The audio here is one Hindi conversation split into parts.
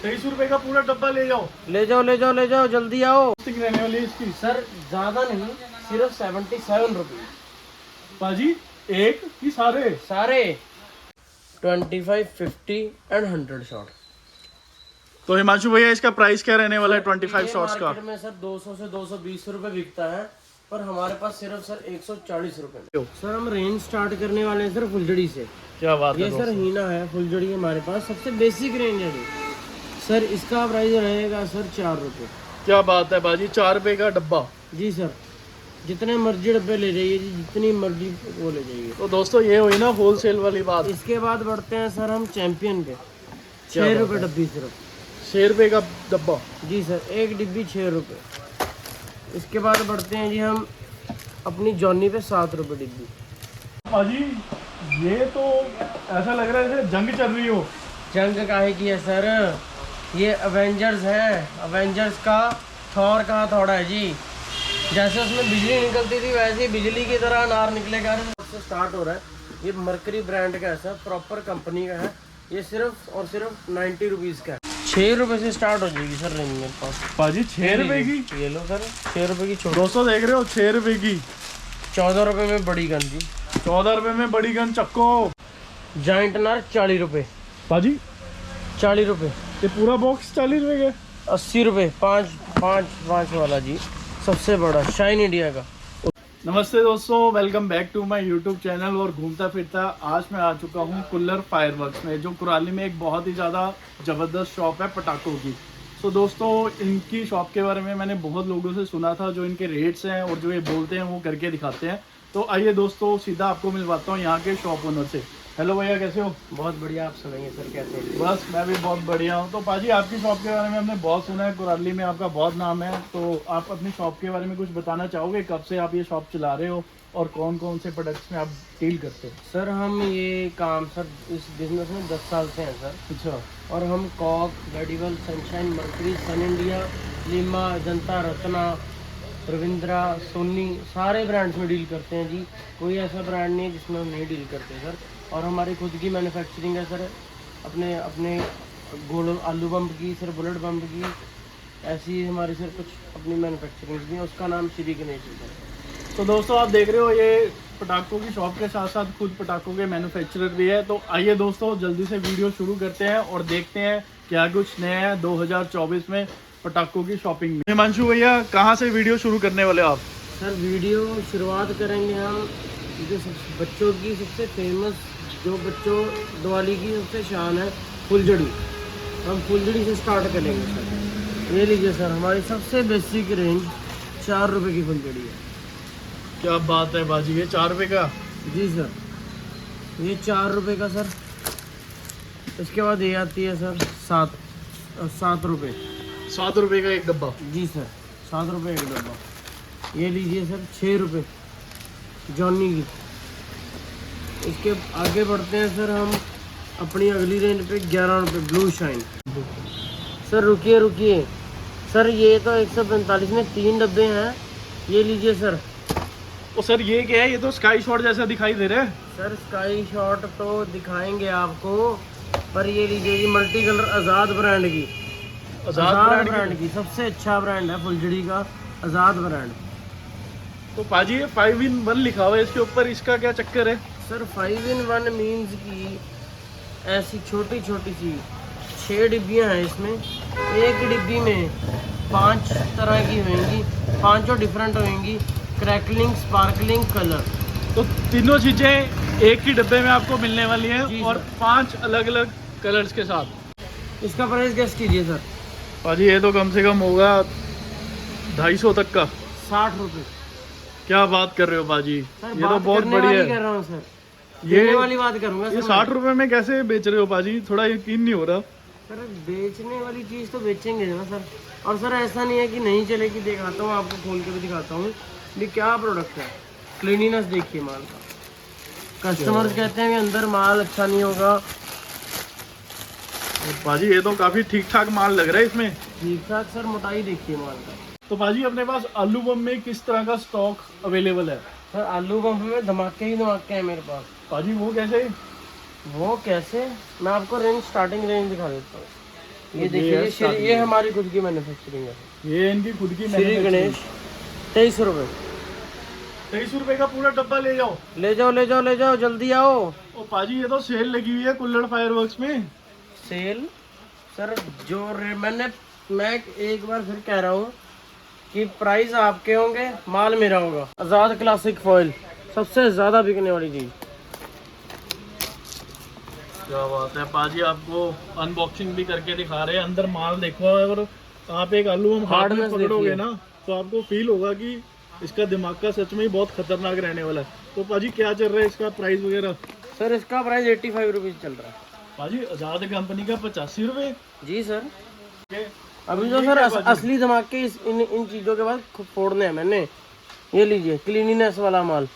₹23 का पूरा डब्बा ले जाओ। ले जाओ ले जाओ ले जाओ, जल्दी आओ। कितनी रहने वाली है इसकी? सर ज्यादा नहीं, सिर्फ 77 रुपये पाजी एक ही सारे? सारे 25, 50 एंड 100 शॉट। तो हिमांशु भैया इसका प्राइस क्या रहने वाला है 25 शॉट्स का? मार्केट में सर 200 से 220 रुपए बिकता है, पर हमारे पास सिर्फ सर 140 रुपए। सर हम रेंज स्टार्ट करने वाले हैं सर फुलझड़ी से। क्या बात ये है सर हीना है, फुलझड़ी हमारे पास सबसे बेसिक रेंज है ये। सर इसका प्राइस रहेगा सर 4 रुपये। क्या बात है बाजी, ₹4 का डब्बा? जी सर, जितने मर्जी डब्बे ले जाइए जी, जितनी मर्जी वो ले जाइए। तो दोस्तों ये हुई ना होलसेल वाली बात। इसके बाद बढ़ते हैं सर हम चैंपियन पे। 6 रुपये डब्बी सिर्फ। ₹6 का डब्बा? जी सर, एक डिब्बी 6 रुपये। इसके बाद बढ़ते हैं जी हम अपनी जॉनी पे 7 रुपये डिब्बी। बाजी ये तो ऐसा लग रहा है जैसे जंग चल रही हो। जंग काहे की है सर, ये अवेंजर्स है। अवेंजर्स का थॉर का हथौड़ा है जी। जैसे उसमें बिजली निकलती थी वैसे ही बिजली की तरह अनार निकलेगा। सबसे स्टार्ट हो रहा है, ये मरकरी ब्रांड का है सर, प्रॉपर कंपनी का है। ये सिर्फ और सिर्फ 90 रुपीज़ का है। 6 रुपये से स्टार्ट हो जाएगी सर रेंज मेरे पास। बाजी ₹6 की? ये लो सर, 6 रुपये की छोटी। दोस्तों देख रहे हो ₹6 की। 14 रुपये में बड़ी गन जी। ₹14 में बड़ी गन चक्को। जॉइंट अनार 40 रुपये। बाजी 40 रुपये। ये पूरा बॉक्स ₹40 का? 80 रुपये, पाँच वाला जी, सबसे बड़ा शाइन इंडिया का। नमस्ते दोस्तों, welcome back to my YouTube channel. और घूमता फिरता आज मैं आ चुका हूँ कुल्लर फायरवर्क्स में, जो कुराली में एक बहुत ही ज़्यादा ज़बरदस्त शॉप है पटाखों की। तो दोस्तों इनकी शॉप के बारे में मैंने बहुत लोगों से सुना था, जो इनके रेट्स हैं और जो ये बोलते हैं वो करके दिखाते हैं। तो आइए दोस्तों सीधा आपको मिलवाता हूँ यहाँ के शॉप ओनर से। हेलो भैया, कैसे हो? बहुत बढ़िया, आप सुनाइए सर कैसे हैं? बस मैं भी बहुत बढ़िया हूँ। तो पाजी आपकी शॉप के बारे में हमने बहुत सुना है, कुराली में आपका बहुत नाम है। तो आप अपनी शॉप के बारे में कुछ बताना चाहोगे? कब से आप ये शॉप चला रहे हो और कौन कौन से प्रोडक्ट्स में आप डील करते हो? सर हम ये काम सर इस बिजनेस में 10 साल से हैं सर। अच्छा। और हम कॉक, मेडिवल, सनशाइन, मर्करी, सन इंडिया, लीमा, जनता, रत्ना, रविंद्रा, सोनी, सारे ब्रांड्स में डील करते हैं जी। कोई ऐसा ब्रांड नहीं है जिसमें हम नहीं डील करते सर। और हमारी खुद की मैन्युफैक्चरिंग है सर, अपने गोल आलू बम्प की सर, बुलेट बम्प की, ऐसी हमारी सर कुछ अपनी मैन्युफैक्चरिंग भी है। उसका नाम श्री गणेश है। तो दोस्तों आप देख रहे हो ये पटाखों की शॉप के साथ साथ खुद पटाखों के मैन्युफैक्चरर भी है। तो आइए दोस्तों जल्दी से वीडियो शुरू करते हैं और देखते हैं क्या कुछ नया है 2024 में पटाखों की शॉपिंग में। हिमांशु भैया कहाँ से वीडियो शुरू करने वाले आप? सर वीडियो शुरुआत करेंगे हम जो बच्चों की सबसे फेमस, जो बच्चों दिवाली की सबसे शान है, फुलझड़ी। हम फुलझड़ी से स्टार्ट करेंगे सर। ये लीजिए सर, हमारी सबसे बेसिक रेंज 4 रुपये की फुलझड़ी है। क्या बात है बाजी, ये ₹4 का? जी सर, ये 4 रुपये का सर। इसके बाद ये आती है सर 7 रुपये। ₹7 का एक डब्बा? जी सर, 7 रुपये एक डब्बा। ये लीजिए सर 6 रुपये जॉनी की। इसके आगे बढ़ते हैं सर हम अपनी अगली रेंज पे 11 रुपये ब्लू शाइन। सर रुकिए सर, ये तो 145 में 3 डब्बे हैं। ये लीजिए सर। ओ सर ये क्या है? ये तो स्काई शॉट जैसा दिखाई दे रहा है। सर स्काई शॉट तो दिखाएंगे आपको, पर ये लीजिए जी मल्टी कलर आज़ाद ब्रांड की। आज़ाद ब्रांड की सबसे अच्छा ब्रांड है फुलझड़ी का, आज़ाद ब्रांड। तो पाजी ये 5 in 1 लिखा हुआ है इसके ऊपर, इसका क्या चक्कर है? सर 5 in 1 मीन्स की ऐसी छोटी छोटी सी 6 डिब्बियाँ हैं इसमें। एक डिब्बी में 5 तरह की होंगी, 5 डिफरेंट होंगी, क्रैकलिंग, स्पार्कलिंग, कलर। तो तीनों चीज़ें एक ही डब्बे में आपको मिलने वाली हैं और 5 अलग अलग कलर्स के साथ। इसका प्राइस गेस कीजिए सर। पाजी ये तो कम से कम होगा 250 तक का। 60 रुपये। क्या बात कर रहे हो बाजी, ये तो बहुत करने बढ़िया वाली है। कर रहा हूँ सर, ये देने वाली बात करूँगा ये सर। 60 रुपए में कैसे बेच रहे हो बाजी? थोड़ा यकीन नहीं हो रहा। सर बेचने वाली चीज़ तो बेचेंगे ना सर। और सर ऐसा नहीं है कि नहीं चलेगी, दिखाता हूँ आपको, खोल के भी दिखाता हूँ ये क्या प्रोडक्ट है। क्लीनिनेस देखिए माल का। कस्टमर्स कहते हैं कि अंदर माल अच्छा नहीं होगा। बाजी ये तो काफी ठीक ठाक माल लग रहा है इसमें। ठीक ठाक सर, मोटाई देखिए माल का। तो बाजी अपने पास आलू बम में किस तरह का स्टॉक अवेलेबल है? सर आलू बम में धमाके ही धमाके हैं मेरे पास। बाजी वो कैसे? वो कैसे, मैं आपको रेंज स्टार्टिंग रेंज दिखा देता हूँ। ये देखिए ये हमारी खुद की मैन्युफैक्चरिंग है। ये इनकी खुद की श्री गणेश 23 रुपए। 23 रुपए का पूरा डब्बा ले जाओ। ले जाओ ले जाओ ले जाओ, जल्दी आओ। ओ पाजी ये तो सेल लगी हुई है कुल्लड़ फायरवर्क्स में। सेल सर मैं एक बार फिर कह रहा हूँ कि प्राइस आपके होंगे, माल मेरा होगा। आजाद क्लासिक फॉइल सबसे ज्यादा बिकने वाली चीज। क्या बात है पाजी, आपको अनबॉक्सिंग भी करके दिखा रहे हैं। अंदर माल देखो, और आप एक आलू हम हाथ में पकड़ोगे ना तो आपको फील होगा कि इसका दिमाग का सच में ही बहुत खतरनाक रहने वाला है। तो पाजी क्या चल रहा है इसका प्राइस वगैरह? सर इसका प्राइस 85 रुपीज चल रहा है। पाजी आजाद कंपनी का 85 रुपए? जी सर। अभी जो सर असली धमाके इन चीजों के बाद फोड़ने हैं मैंने। ये लीजिए क्लीनिनेस वाला माल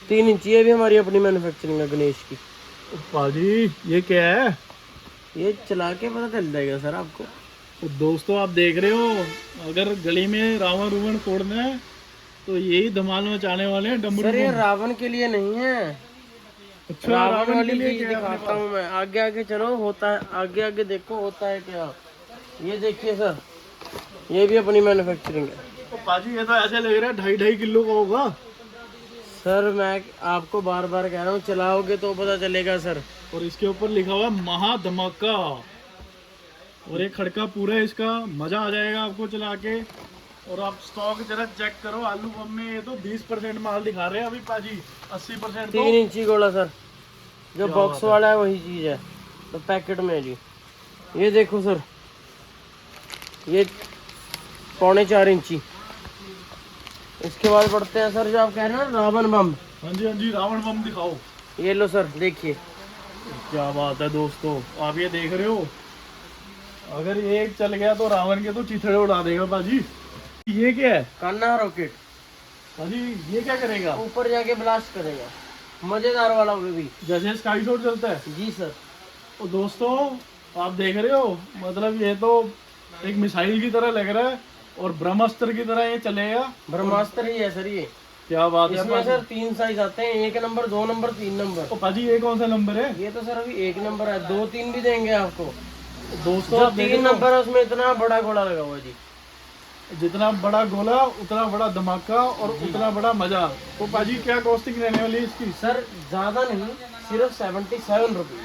3 इंची, ये भी हमारी अपनी मैन्युफैक्चरिंग है गणेश की। पाजी ये क्या है? ये चला के पता चल जाएगा सर आपको। तो दोस्तों आप देख रहे हो, अगर गली में रावण रुवण फोड़ना है तो यही धमाल मचाने वाले हैं डमरू। सर ये रावण के लिए नहीं है। अच्छा, रावण वाली चीज दिखाता हूँ मैं। आगे आगे चलो, होता है आगे आगे देखो होता है क्या। ये देखिए सर, ये भी अपनी मैन्युफैक्चरिंग है। तो पाजी ये तो ऐसे लग रहा है 2.5 किलो का होगा। सर मैं आपको बार बार कह रहा हूँ, चलाओगे तो पता चलेगा सर। और इसके ऊपर लिखा हुआ महा धमाका, और एक खड़का पूरा है इसका। मजा आ जाएगा आपको चला के। और आप स्टॉक जरा चेक करो, आलू बम में ये तो 20% माल दिखा रहे हैं अभी पाजी। 80% 3 इंची गोला सर, जो बॉक्स वाला है वही चीज है, तो पैकेट में है जी। ये देखो सर, ये 3.25 इंची। इसके बाद बढ़ते हैं सर, जो आप कह रहे हैं ना रावण बम। हाँ जी रावण बम दिखाओ। ये लो सर देखिए। क्या बात है दोस्तों, आप ये देख रहे हो, अगर ये एक चल गया तो रावण के तो चिथड़े उड़ा देगा पाजी। ये क्या है? कान्हा रॉकेट। पाजी ये क्या करेगा? ऊपर जाके ब्लास्ट करेगा, मजेदार वाला वो भी, जैसे स्काई शॉट चलता है। जी सर। तो दोस्तों आप देख रहे हो, मतलब ये तो एक मिसाइल की तरह लग रहा है, और ब्रह्मास्त्र की तरह ये चलेगा। ब्रह्मास्त्र ही है सर ये। क्या बात है। इसमें सर 3 साइज आते हैं, 1 नंबर 2 नंबर 3 नंबर। तो पाजी ये कौन सा नंबर है? ये तो सर अभी 1 नंबर है, 2 3 भी देंगे आपको। दोस्तों जो 3 नंबर है उसमें इतना बड़ा गोला लगा हुआ है जी। जितना बड़ा गोला उतना बड़ा धमाका और उतना बड़ा मजा। तो पाजी क्या कॉस्टिंग रहने वाली है इसकी? सर ज्यादा नहीं, सिर्फ 77 रुपये।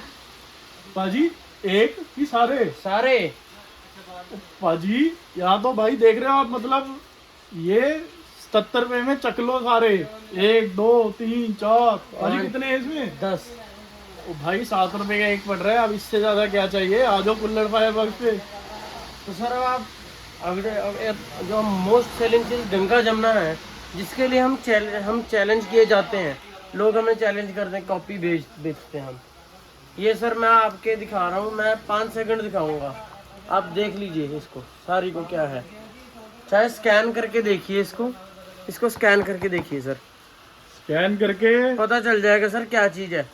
पाजी एक ही सारे? सारे। पाजी यहाँ तो भाई देख रहे हो आप, मतलब ये 77 रुपए में चकलो सारे। 1 2 3 4 पाजी कितने हैं इसमें? 10। ओ भाई 7 रुपए का एक पड़ रहा है। अब इससे ज्यादा क्या चाहिए? आ जाओ कुल्लड़ फायरवर्क्स पे। तो सर अब आप जो मोस्ट सेलिंग चीज गंगा जमुना है, जिसके लिए हम चैलेंज किए जाते हैं। लोग हमें चैलेंज करते हैं, कॉपी बेचते हैं हम। ये सर मैं आपके दिखा रहा हूँ, मैं 5 सेकंड दिखाऊंगा, आप देख लीजिए इसको सारी को क्या है। चाहे स्कैन करके देखिए इसको स्कैन करके देखिए सर, स्कैन करके पता चल जाएगा सर क्या चीज है।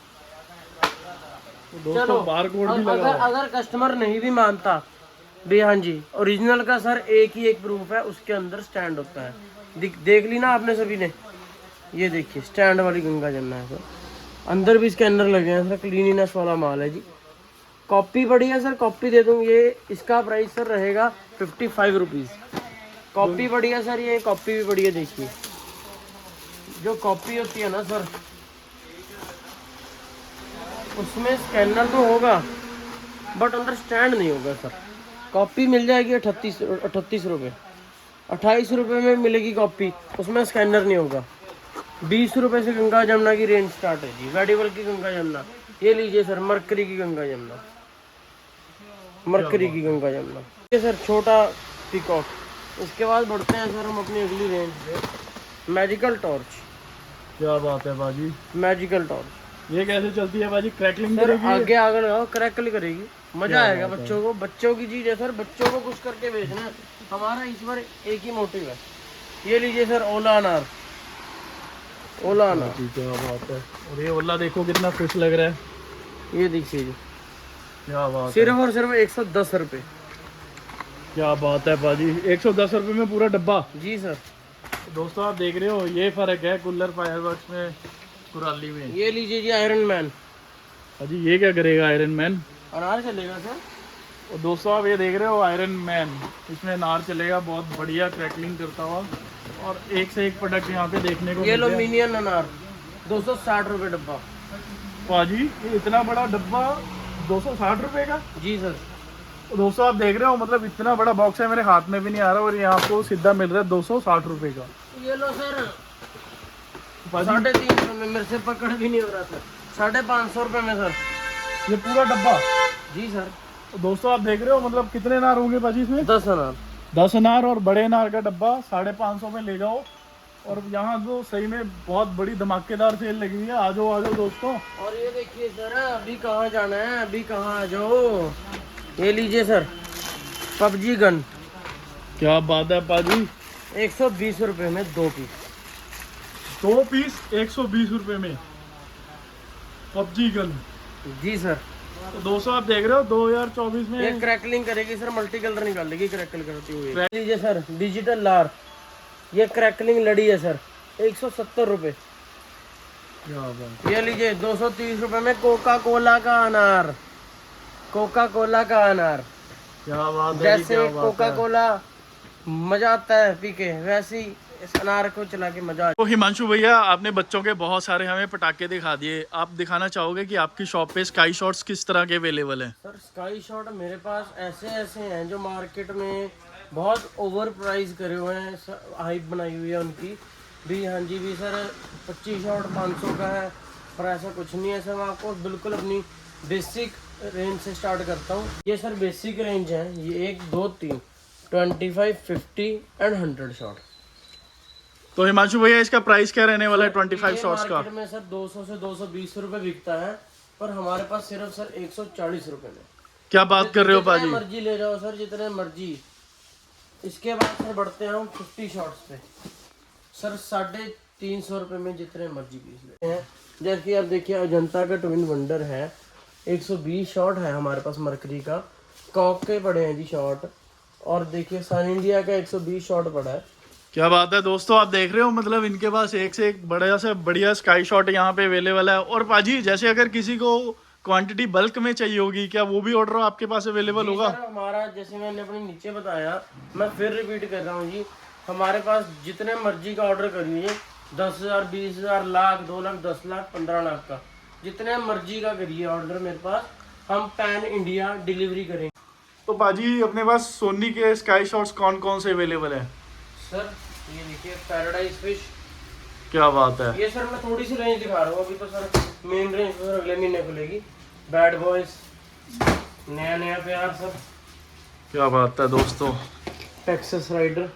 दोस्तों बारकोड भी लगा हुआ है। अगर कस्टमर नहीं भी मानता भी, हाँ जी ओरिजिनल का सर एक ही एक प्रूफ है, उसके अंदर स्टैंड होता है। देख ली ना आपने सभी ने। ये देखिए स्टैंड वाली गंगा जमुना है सर, अंदर भी स्कैनर लगे हैं सर, क्लीनिनेस वाला माल है जी। कॉपी पड़ी है सर, कॉपी दे दूंगी। ये इसका प्राइस सर रहेगा 55 रुपीज़। कॉपी पड़ी है सर, ये कॉपी भी पड़ी है। देखिए जो कॉपी होती है ना सर, उसमें स्कैनर तो होगा बट अंदर स्टैंड नहीं होगा सर। कॉपी मिल जाएगी 38 रुपये। 28 रुपये में मिलेगी कॉपी, उसमें स्कैनर नहीं होगा। 20 रुपये से गंगा जमुना की रेंज स्टार्ट है जी। वेडिबल की गंगा जमुना, ये लीजिए सर, मरकरी की गंगा जमुना, मरकरी की गंगा जमुना। ये सर छोटा पीकॉक। उसके बाद बढ़ते हैं सर हम अपनी अगली रेंज पे, मैजिकल टॉर्च। क्या बात है बाजी, मैजिकल टॉर्च। ये कैसे चलती है बाजी? क्रैकलिंग सर करेगी? आगे आगे लगाओ, क्रैकल करेगी, मजा आएगा बच्चों की चीज है सर, बच्चों को कुछ करके बेचना है। हमारा इस बार एक ही मोटिव है। ये लीजिए सर ओला अनार, ओला अनार। क्या बात है। और ये ओला देखो कितना खुश लग रहा है। ये देखिए जी, क्या बात है। सिर्फ और सिर्फ 110 रुपये। क्या बात है बाजी, 110 रुपये में पूरा डब्बा। जी सर। दोस्तों आप देख रहे हो, ये फर्क है कुल्लड़ फायरवर्क्स में कुराली में। ये लीजिए जी आयरन मैन। अजी ये क्या करेगा आयरन मैन? अनार चलेगा सर। और दोस्तों आप ये देख रहे हो आयरन मैन, इसमें नार चलेगा, बहुत बढ़िया क्रैकलिंग करता हुआ। और एक से एक प्रोडक्ट यहाँ पे देखने को ये लो मिलते हैं। मिनियन अनार 260 रुपये डब्बा। पाजी ये इतना बड़ा डब्बा 260 रुपए का। जी सर। तो दोस्तों आप देख रहे हो मतलब इतना बड़ा बॉक्स है, मेरे हाथ में भी नहीं आ रहा, और ये आपको सीधा मिल रहा है 260 रुपए का। ये लो सर पाजी 350 में, मेरे से पकड़ भी नहीं हो रहा सर। 550 रुपये में सर ये पूरा डब्बा। जी सर। तो दोस्तों आप देख रहे हो मतलब कितने अनार होंगे पाजी इसमें? 10 अनार। 10 अनार, और बड़े अनार का डब्बा 550 में ले जाओ। और यहाँ तो सही में बहुत बड़ी धमाकेदार सेल लगी हुई है। आ जाओ दोस्तों। और ये देखिए सर, अभी कहाँ जाना है, अभी कहाँ आ जाओ। ये लीजिए सर पबजी गन। क्या बात है पाजी, 120 रुपये में 2 पीस। 2 पीस 120 रुपए में पबजी गन। जी सर। तो दोस्तों आप देख रहे हो 2024 में ये क्रैकलिंग करेगी सर, मल्टी कलर निकाल देगी क्रैकल करती हुई। लीजिए सर डिजिटल लार, ये क्रैकलिंग लड़ी है सर, 170 रुपये। क्या बात। ये लीजिए 230 रुपये में कोका कोला का अनार। कोका कोला का अनार, क्या बात है जी, जैसे क्या बात कोका है। कोला मजा आता है पी के, वैसे ही इस अनार को चला के मजा। तो हिमांशु भैया आपने बच्चों के बहुत सारे हमें पटाखे दिखा दिए, आप दिखाना चाहोगे कि आपकी शॉप पे स्काई शॉट्स किस तरह के अवेलेबल हैं? सर स्काई शॉट मेरे पास ऐसे ऐसे हैं जो मार्केट में बहुत ओवर प्राइस करे हुए हैं, हाइप बनाई हुई है उनकी भी। हाँ जी भी सर 25 शॉट 500 का है, पर ऐसा कुछ नहीं है सर। मैं आपको बिल्कुल अपनी बेसिक रेंज से स्टार्ट करता हूँ। ये सर बेसिक रेंज है, ये 1 2 3 25 50 एंड 100 शॉट। तो हिमांशु भैया इसका प्राइस क्या रहने वाला है 25 शॉट्स का? मार्केट में सर 200 से 220 रुपए बिकता है, पर हमारे पास सिर्फ सर 140 रुपए में। क्या बात कर रहे हो जितने पाजी? मर्जी ले जाओ सर, जितने मर्जी। इसके बाद सर बढ़ते हैं हम 50 शॉट्स पे। सर 350 रुपए में जितने मर्जी पीस लेते हैं। जैसे आप देखिए अजंता का ट्विन वंडर है, 120 शॉट है हमारे पास मरकरी का। कॉक के पड़े हैं जी शॉट। और देखिए सन इंडिया का 120 शॉट पड़ा है। क्या बात है दोस्तों, आप देख रहे हो मतलब इनके पास एक से एक बड़ा से बढ़िया स्काई शॉट यहाँ पे अवेलेबल है। और पाजी जैसे अगर किसी को क्वांटिटी बल्क में चाहिए होगी, क्या वो भी ऑर्डर आपके पास अवेलेबल होगा? सर हमारा जैसे मैंने अपने नीचे बताया, मैं फिर रिपीट कर रहा हूँ जी, हमारे पास जितने मर्जी का ऑर्डर करिए, 10,000 20,000 लाख 2 लाख 10 लाख 15 लाख का, जितने मर्जी का करिए ऑर्डर, मेरे पास हम पैन इंडिया डिलीवरी करेंगे। तो पाजी अपने पास सोनी के स्काई शॉट्स कौन कौन से अवेलेबल है? सर ये देखिए पैराडाइज फिश। क्या बात है। ये सर मैं थोड़ी सी रेंज दिखा रहा हूँ अभी, तो सर मेन रेंज तो सर अगले महीने खुलेगी। बैड बॉयज, नया नया प्यार सर। क्या बात है दोस्तों, टेक्सास राइडर।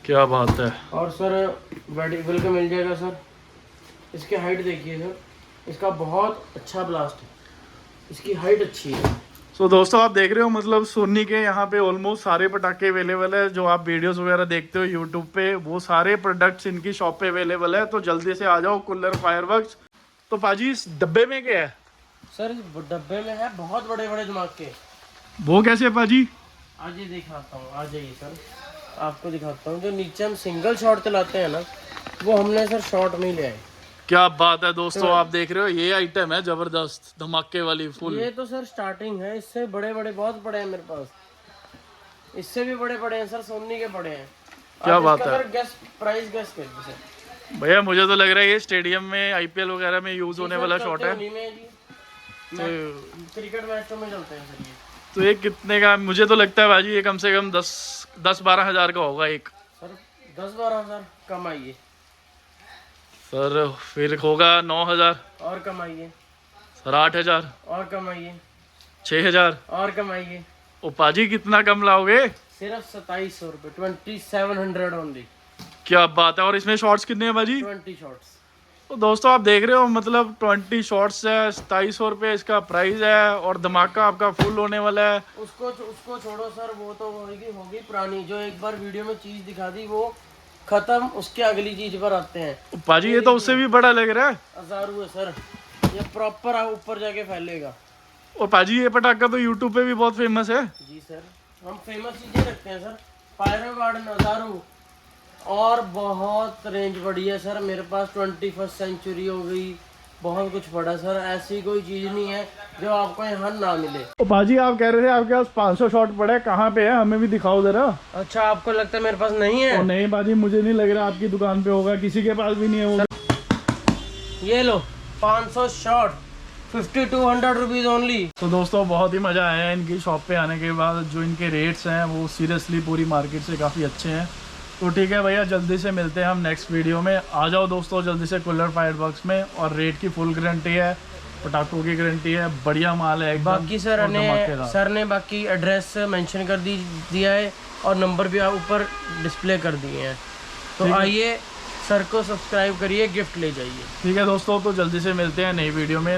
क्या बात है। और सर वेडिबल का मिल जाएगा सर। इसकी हाइट देखिए सर, इसका बहुत अच्छा ब्लास्ट है, इसकी हाइट अच्छी है। सो दोस्तों आप देख रहे हो मतलब सोनी के यहाँ पे ऑलमोस्ट सारे पटाखे अवेलेबल है। जो आप वीडियोस वगैरह देखते हो यूट्यूब पे, वो सारे प्रोडक्ट्स इनकी शॉप पे अवेलेबल है। तो जल्दी से आ जाओ कुल्लर फायरवर्क्स। तो पाजी इस डब्बे में क्या है? सर इस डब्बे में है बहुत बड़े बड़े धमाके। वो कैसे है पाजी? आज ये दिखाता हूँ, आ जाइए सर आपको दिखाता हूँ। जो नीचे हम सिंगल शॉट चलाते हैं ना, वो हमने सर शॉट में ही ले आए। क्या बात है दोस्तों, आप देख रहे हो ये आइटम है जबरदस्त धमाके वाली फुल। ये तो सर स्टार्टिंग है, इससे बड़े बड़े बहुत बड़े हैं मेरे पास, इससे भी बड़े बड़े हैं सर, सोनी के बड़े हैं। क्या बात है। प्राइस गेस कर दीजिए सर। भैया मुझे तो लग रहा है ये स्टेडियम में आईपीएल वगैरह में यूज होने वाला शॉट है। क्रिकेट मैचों में चलते हैं सर ये। तो ये कितने का? मुझे तो लगता है भाजी ये कम से कम 10-12 हज़ार का होगा एक। सर 10-12 हज़ार कमाइए। सर फिर होगा 9,000। और कमाइए। सर 8,000। और कमाइए। 6,000। और कमाइए। ओ पाजी कितना कम लाओगे? सिर्फ 2700 रुपये, 2700 ओनली। क्या बात है। और इसमें शॉट्स कितने हैं भाजी? 20 शॉट्स। तो दोस्तों आप देख रहे हो मतलब 20 शॉट्स है, 2700 रुपये इसका प्राइस है। और धमाका आपका फुल होने वाला है। उसको छोड़ो सर, वो तो होगी पुरानी। जो एक बार वीडियो में चीज दिखा दी वो खत्म, उसके अगली चीज पर आते हैं। पाजी ये तो उससे भी बड़ा लग रहा है। हजारू है सर, ये प्रॉपर ऊपर जाके फैलेगा। और पाजी ये पटाखा तो यूट्यूब पे भी बहुत फेमस है। जी सर, हम फेमस चीजें रखते हैं सर। पायरो गार्डन हजारू, और बहुत रेंज बढ़ी है सर मेरे पास। 21st सेंचुरी हो गई, बहुत कुछ पड़ा सर, ऐसी कोई चीज़ नहीं है जो आपको यहाँ ना मिले। तो बाजी आप कह रहे थे आपके पास 500 शॉट पड़े, कहाँ पे है, हमें भी दिखाओ जरा। अच्छा, आपको लगता है मेरे पास नहीं है? ओ नहीं बाजी, मुझे नहीं लग रहा आपकी दुकान पे होगा, किसी के पास भी नहीं है वो। ये लो 500 शॉट, 5200 रुपीज़ ओनली। तो दोस्तों बहुत ही मज़ा आया इनकी शॉप पे आने के बाद। जो इनके रेट्स हैं वो सीरियसली पूरी मार्केट से काफ़ी अच्छे हैं। तो ठीक है भैया, जल्दी से मिलते हैं हम नेक्स्ट वीडियो में। आ जाओ दोस्तों जल्दी से कूलर फायरवर्क्स में, और रेट की फुल गारंटी है, पटाखों की गारंटी है, बढ़िया माल है एकदम। बाकी सर ने बाकी एड्रेस मेंशन कर दिया है और नंबर भी आप ऊपर डिस्प्ले कर दिए हैं। तो आइए सर को सब्सक्राइब करिए, गिफ्ट ले जाइए। ठीक है दोस्तों, तो जल्दी से मिलते हैं नई वीडियो में।